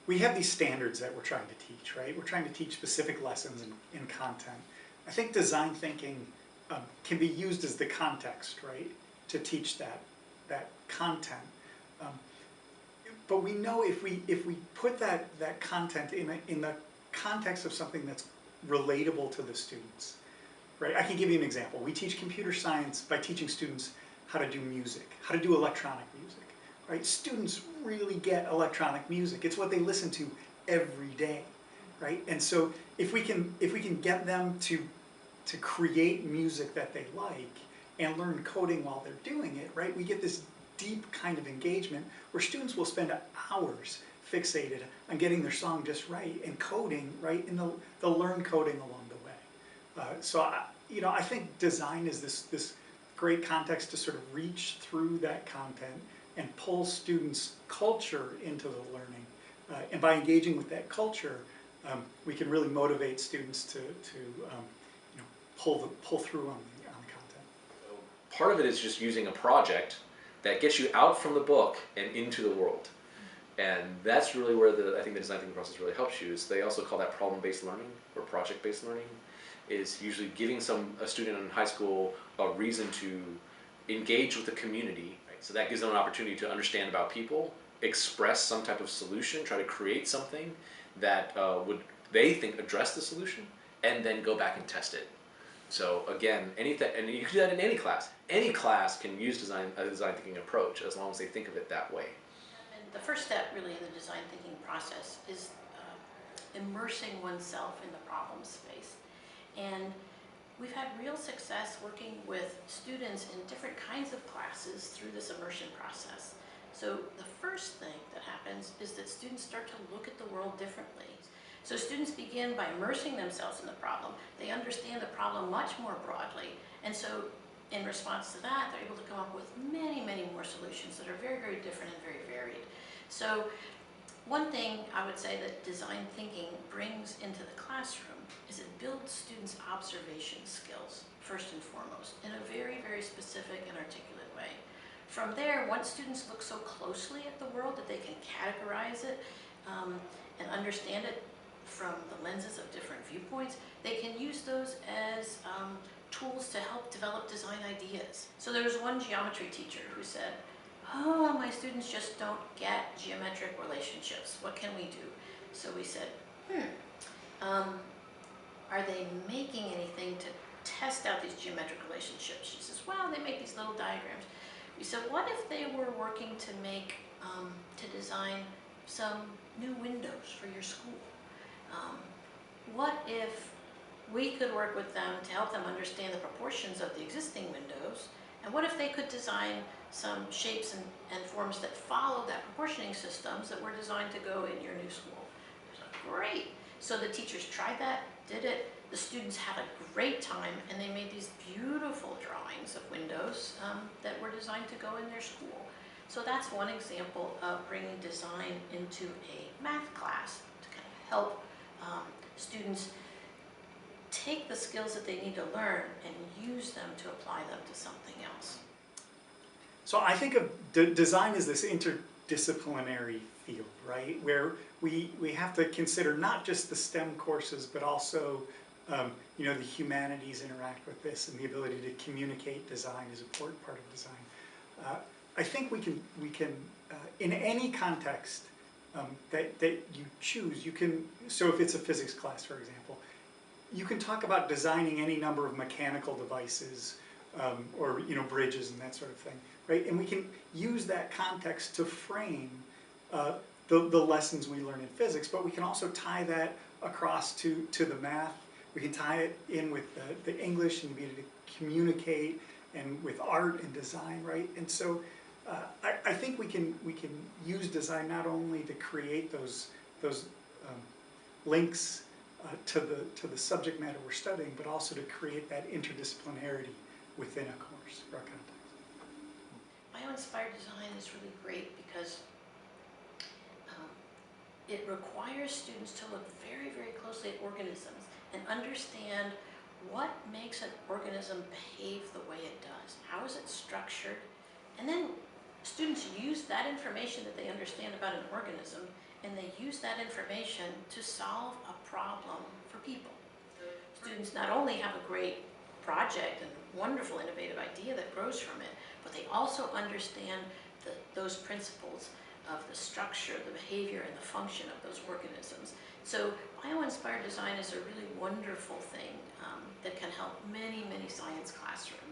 we have these standards that we're trying to teach, right? We're trying to teach specific lessons in content. I think design thinking can be used as the context, right, to teach that content. Um, but we know if we put that content in the context of something that's relatable to the students, right? I can give you an example. We teach computer science by teaching students how to do music, how to do electronic music, right? Students really get electronic music. It's what they listen to every day, right? And so if we can get them to create music that they like and learn coding while they're doing it, right? We get this deep kind of engagement where students will spend hours fixated on getting their song just right and coding, right? And they'll learn coding along the way. I think design is this great context to sort of reach through that content and pull students' culture into the learning. And by engaging with that culture, we can really motivate students to pull through on the content. Part of it is just using a project that gets you out from the book and into the world. And that's really where I think the design thinking process really helps you. Is they also call that problem-based learning or project-based learning. Is usually giving a student in high school a reason to engage with the community. Right? So that gives them an opportunity to understand about people, express some type of solution, try to create something that would, they think, address the solution, and then go back and test it. So again, anything, and you can do that in any class. Any class can use a design thinking approach as long as they think of it that way. And the first step really in the design thinking process is immersing oneself in the problem space. And we've had real success working with students in different kinds of classes through this immersion process. So the first thing that happens is that students start to look at the world differently. So students begin by immersing themselves in the problem. They understand the problem much more broadly. And so in response to that, they're able to come up with many, many more solutions that are very, very different and very varied. So one thing I would say that design thinking brings into the classroom is it builds students' observation skills, first and foremost, in a very, very specific and articulate way. From there, once students look so closely at the world that they can categorize it and understand it from the lenses of different viewpoints, they can use those as tools to help develop design ideas. So there was one geometry teacher who said, "Oh, my students just don't get geometric relationships. What can we do?" So we said, are they making anything to test out these geometric relationships? She says, well, they make these little diagrams. We said, what if they were working to make, to design some new windows for your school? What if we could work with them to help them understand the proportions of the existing windows? And what if they could design some shapes and forms that follow that proportioning systems that were designed to go in your new school? So, great. So the teachers tried that, did it. The students had a great time, and they made these beautiful drawings of windows that were designed to go in their school. So that's one example of bringing design into a math class to kind of help students take the skills that they need to learn and use them to apply them to something else. So I think of design as this interdisciplinary field, right? Where we have to consider not just the STEM courses, but also the humanities interact with this, and the ability to communicate design is an important part of design. I think we can in any context that you choose, you can, so if it's a physics class, for example, you can talk about designing any number of mechanical devices or bridges and that sort of thing, right? And we can use that context to frame the lessons we learn in physics, but we can also tie that across to the math. We can tie it in with the English and be able to communicate, and with art and design, right? And so I think we can use design not only to create those links to the subject matter we're studying, but also to create that interdisciplinarity within a course or a context. Bioinspired design is really great because it requires students to look very, very closely at organisms and understand what makes an organism behave the way it does. How is it structured? And then students use that information that they understand about an organism, and they use that information to solve a problem for people. Students not only have a great project and wonderful innovative idea that grows from it, but they also understand those principles of the structure, the behavior, and the function of those organisms. So bio-inspired design is a really wonderful thing that can help many, many science classrooms.